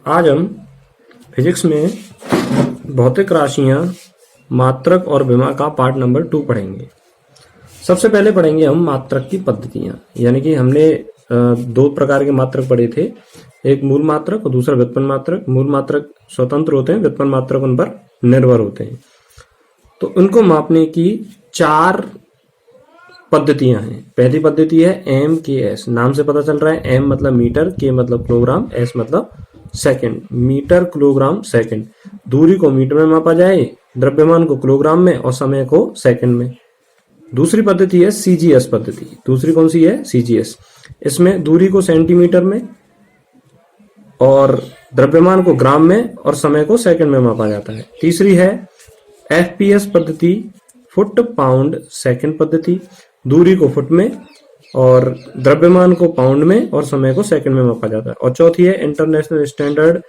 आज हम फिजिक्स में भौतिक राशियां, मात्रक और विमा का पार्ट नंबर 2 पढ़ेंगे। सबसे पहले पढ़ेंगे हम मात्रक की पद्धतियां, यानी कि हमने दो प्रकार के मात्रक पढ़े थे, एक मूल मात्रक और दूसरा व्युत्पन्न मात्रक। मूल मात्रक स्वतंत्र होते हैं, व्युत्पन्न मात्रक उन पर निर्भर होते हैं। तो उनको मापने की 4 पद्धतियां हैं। पहली पद्धति है MKS, नाम से पता चल रहा है, M मतलब मीटर, K मतलब किलोग्राम, S मतलब सेकंड। मीटर किलोग्राम सेकंड, दूरी को मीटर में मापा जाए, द्रव्यमान को किलोग्राम में और समय को सेकंड में। दूसरी पद्धति है CGS पद्धति। दूसरी कौन सी है? CGS। इसमें दूरी को सेंटीमीटर में और द्रव्यमान को ग्राम में और समय को सेकंड में मापा जाता है। तीसरी है FPS पद्धति, फुट पाउंड सेकंड पद्धति। दूरी को फुट में और द्रव्यमान को पाउंड में और समय को सेकंड में मापा जाता है। और चौथी है इंटरनेशनल स्टैंडर्ड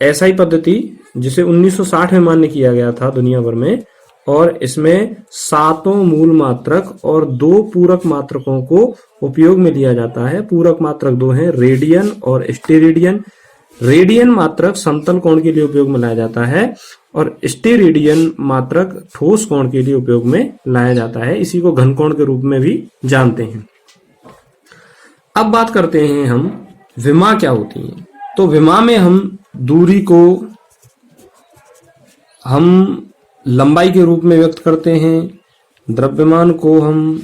SI पद्धति, जिसे 1960 में मान्य किया गया था दुनिया भर में, और इसमें 7 मूल मात्रक और 2 पूरक मात्रकों को उपयोग में लिया जाता है। पूरक मात्रक 2 हैं, रेडियन और स्टेरेडियन। रेडियन मात्रक समतल कोण के लिए उपयोग में लाया जाता है और स्टेरेडियन मात्रक ठोस कोण के लिए उपयोग में लाया जाता है। इसी को घन कोण के रूप में भी जानते हैं। अब बात करते हैं हम विमा क्या होती है। तो विमा में हम दूरी को हम लंबाई के रूप में व्यक्त करते हैं, द्रव्यमान को हम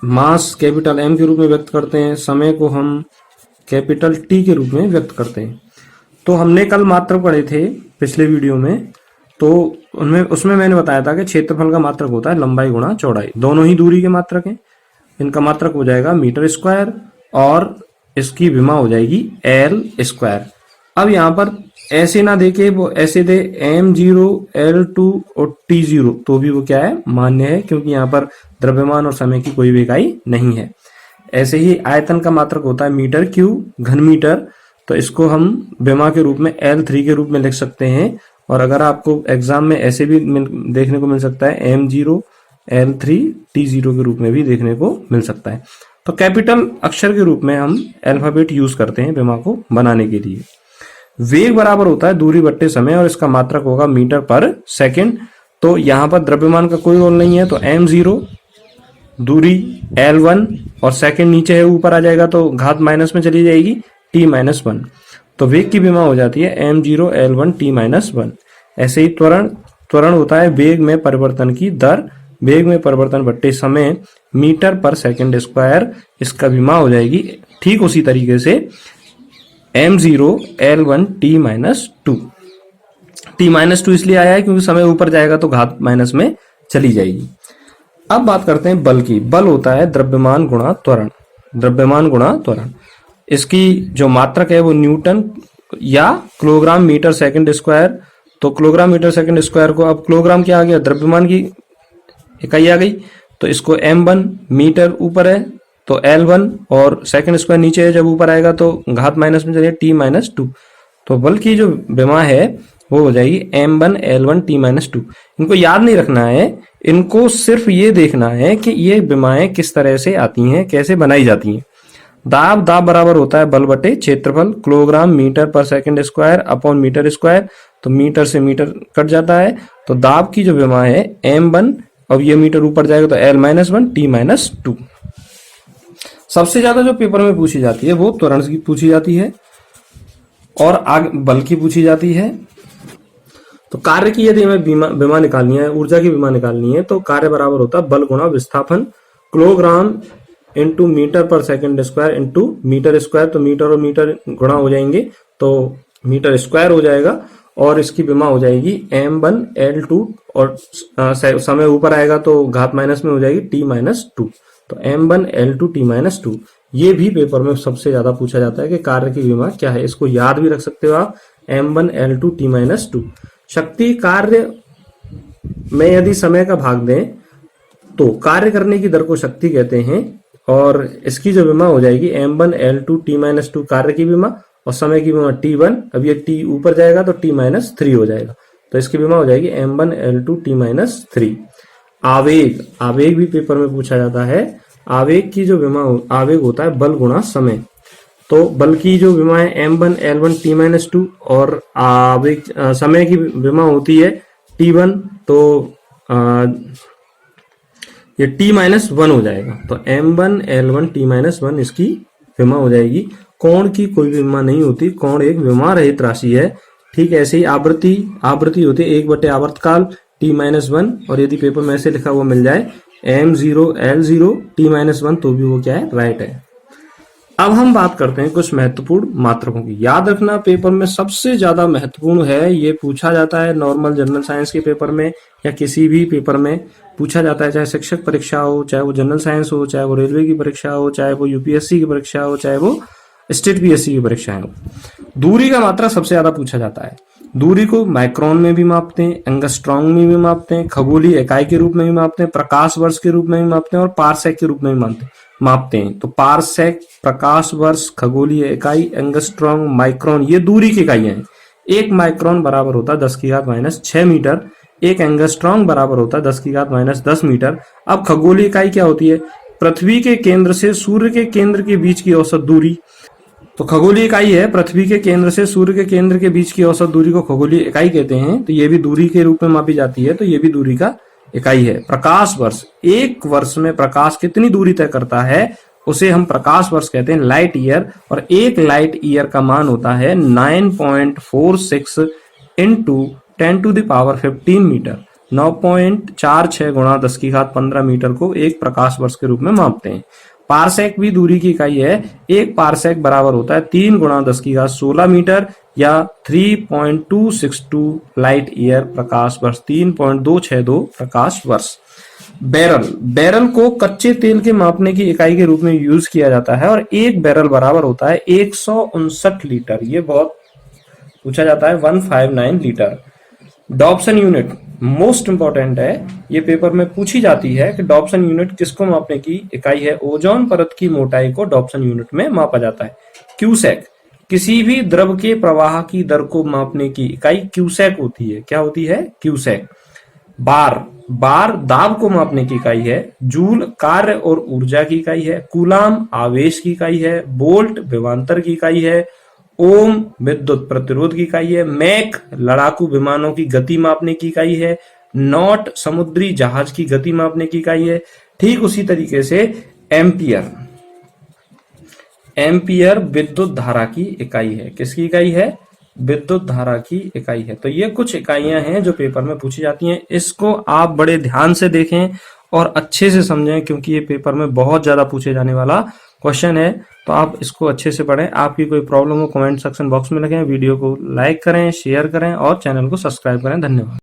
मास कैपिटल M के रूप में व्यक्त करते हैं, समय को हम कैपिटल T के रूप में व्यक्त करते हैं। तो हमने कल मात्रक पढ़े थे पिछले वीडियो में, तो उसमें मैंने बताया था कि क्षेत्रफल का मात्रक होता है लंबाई गुणा चौड़ाई। दोनों ही दूरी के मात्रक हैं। इनका मात्रक हो जाएगा मीटर स्क्वायर और इसकी विमा हो जाएगी L स्क्वायर। अब यहाँ पर ऐसे ना देके वो ऐसे दे M0, L2 और T0, तो भी वो क्या है? मान्य है, क्योंकि यहाँ पर द्रव्यमान और समय की कोई भी इकाई नहीं है। ऐसे ही आयतन का मात्रक होता है मीटर क्यूब, घन मीटर, तो इसको हम विमा के रूप में L3 के रूप में लिख सकते हैं। और अगर आपको एग्जाम में ऐसे भी देखने को मिल सकता है, M0, L3, T0 के रूप में भी देखने को मिल सकता है। तो कैपिटल अक्षर के रूप में हम अल्फाबेट यूज करते हैं विमा को बनाने के लिए। वेग बराबर होता है दूरी बट्टे समय और इसका मात्रक होगा मीटर पर सेकंड। तो यहाँ पर द्रव्यमान का कोई रोल नहीं है, तो M0 दूरी L1 और सेकंड नीचे है, ऊपर आ जाएगा तो घात माइनस में चली जाएगी, T-1। तो वेग की विमा हो जाती है M0 L1 T-1। ऐसे ही त्वरण होता है वेग में परिवर्तन की दर, वेग में परिवर्तन बट्टे समय मीटर पर सेकंड स्क्वायर, इसका विमा हो जाएगी ठीक उसी तरीके से M0 L1 T-2। T-2 इसलिए आया है क्योंकि समय ऊपर जाएगा तो घात माइनस में चली जाएगी। अब बात करते हैं बल की। बल होता है द्रव्यमान गुणा त्वरण, द्रव्यमान गुणा त्वरण। इसकी जो मात्रक है वो न्यूटन या किलोग्राम मीटर सेकंड स्क्वायर। तो किलोग्राम मीटर सेकंड स्क्वायर को, अब किलोग्राम क्या आ गया? द्रव्यमान की इकाई आ गई, तो इसको M1 मीटर ऊपर है तो L1 और सेकंड स्क्वायर नीचे है, जब ऊपर आएगा तो घात माइनस में चलिए T-2। तो बल की जो विमा है वो हो जाएगी M1 L1 T-2। इनको याद नहीं रखना है, इनको सिर्फ ये देखना है कि ये विमाएं किस तरह से आती हैं, कैसे बनाई जाती हैं। दाब बराबर होता है बल बटे क्षेत्रफल, kilogram metre per second square upon metre square. तो मीटर से मीटर कट जाता है, तो दाब की जो विमा है M1, अब ये मीटर ऊपर जाएगा तो L-1 T-2। सबसे ज्यादा जो पेपर में पूछी जाती है वो त्वरण की पूछी जाती है और आगे बल की पूछी जाती है। तो कार्य की यदि हमें विमा निकालनी है, ऊर्जा की विमा निकालनी है, तो कार्य बराबर होता है बल गुणा विस्थापन, kilogram into metre per second square into metre square. तो मीटर और मीटर गुणा हो जाएंगे तो मीटर स्क्वायर हो जाएगा और इसकी विमा हो जाएगी M1 L2 और समय ऊपर आएगा तो घात माइनस में हो जाएगी T-2। तो M1 L2 T-2। ये भी पेपर में सबसे ज्यादा पूछा जाता है कि कार्य की विमा क्या है। इसको याद भी रख सकते हो आप, M1 L2 T-2। शक्ति कार्य में यदि समय का भाग दें तो कार्य करने की दर को शक्ति कहते हैं और इसकी जो विमा हो जाएगी M1 L2 T-2 कार्य की विमा और समय की विमा T1। अब ये T ऊपर जाएगा तो T-3 हो जाएगा, तो इसकी विमा हो जाएगी M1 L2 T-3। आवेग भी पेपर में पूछा जाता है। आवेग की जो विमा आवेग होता है बल गुणा समय। तो बल की जो विमा है m1 l1 t-2 और आवेग समय की विमा होती है t1, तो ये t-1 हो जाएगा। तो m1 l1 t-1 इसकी विमा हो जाएगी। कोण की कोई विमा नहीं होती, कोण एक विमा रहित राशि है। ठीक है, ऐसे ही आवृत्ति होती है 1 बटे आवर्तकाल t-1, और यदि पेपर में ऐसे लिखा हुआ मिल जाए m0 l0 t-1 तो भी वो क्या है, राइट है। अब हम बात करते हैं कुछ महत्वपूर्ण मात्रकों की। याद रखना, पेपर में सबसे ज्यादा महत्वपूर्ण है, ये पूछा जाता है नॉर्मल जनरल साइंस के पेपर में या किसी भी पेपर में पूछा जाता है, चाहे शिक्षक परीक्षा हो, चाहे वो जनरल साइंस हो, चाहे वो रेलवे की परीक्षा हो, चाहे वो यूपीएससी की परीक्षा हो, चाहे वो स्टेट पीएससी की परीक्षाएं हो। दूरी का मात्रा सबसे ज्यादा पूछा जाता है। दूरी को माइक्रोन में भी मापते हैं, एंगस्ट्रॉम में भी मापते हैं, खगोलीय इकाई के रूप में भी मापते हैं, प्रकाश वर्ष के रूप में भी मापते हैं और पारसेक के रूप में भी मापते हैं। तो पारसेक, प्रकाश वर्ष, खगोलीय इकाई, एंगस्ट्रॉम, माइक्रोन, ये दूरी की इकाइयां हैं। 1 माइक्रोन बराबर होता है 10⁻⁻⁶ मीटर, 1 एंगस्ट्रॉम बराबर होता है 10⁻⁻10 मीटर। अब खगोलीय इकाई क्या होती है? पृथ्वी के केंद्र से सूर्य के केंद्र के बीच की औसत दूरी। तो खगोलीय इकाई है पृथ्वी के केंद्र से सूर्य के केंद्र के बीच की औसत दूरी को खगोलीय इकाई कहते हैं। तो ये भी दूरी के रूप में मापी जाती है, तो ये भी दूरी का इकाई है। प्रकाश वर्ष, एक वर्ष में प्रकाश कितनी दूरी तय करता है उसे हम प्रकाश वर्ष कहते हैं, लाइट ईयर। और एक लाइट ईयर का मान होता है 9.46 इंटू 10⁻15 मीटर। 9.46 गुणा 10⁻15 मीटर को एक प्रकाश वर्ष के रूप में मापते हैं। पारसेक भी दूरी की इकाई है। एक पारसेक बराबर होता है 3 गुणा 10⁻16 मीटर या 3.262 लाइट ईयर प्रकाश वर्ष, 3.262 प्रकाश वर्ष। बैरल को कच्चे तेल के मापने की इकाई के रूप में यूज किया जाता है और एक बैरल बराबर होता है 159 लीटर। ये बहुत पूछा जाता है, 159 litre. Dobson unit most important है, ये पेपर में पूछी जाती है कि डॉप्सन यूनिट किसको मापने की इकाई है? ओजोन परत की मोटाई को डॉप्सन यूनिट में मापा जाता है। क्यूसेक, किसी भी द्रव के प्रवाह की दर को मापने की इकाई क्यूसेक होती है। क्या होती है? क्यूसेक। बार दाब को मापने की इकाई है। जूल कार्य और ऊर्जा की इकाई है। कूलाम आवेश की इकाई है। वोल्ट विभवांतर की इकाई है। ओम विद्युत प्रतिरोध की इकाई है। मैक लड़ाकू विमानों की गति मापने की इकाई है। नॉट समुद्री जहाज की गति मापने की इकाई है। ठीक उसी तरीके से एम्पियर विद्युत धारा की इकाई है। किसकी इकाई है? विद्युत धारा की इकाई है। तो ये कुछ इकाइयां हैं जो पेपर में पूछी जाती हैं। इसको आप बड़े ध्यान से देखें और अच्छे से समझें, क्योंकि ये पेपर में बहुत ज्यादा पूछे जाने वाला क्वेश्चन है। तो आप इसको अच्छे से पढ़ें। आपकी कोई प्रॉब्लम हो कमेंट सेक्शन बॉक्स में लिखें, वीडियो को लाइक करें, शेयर करें और चैनल को सब्सक्राइब करें। धन्यवाद।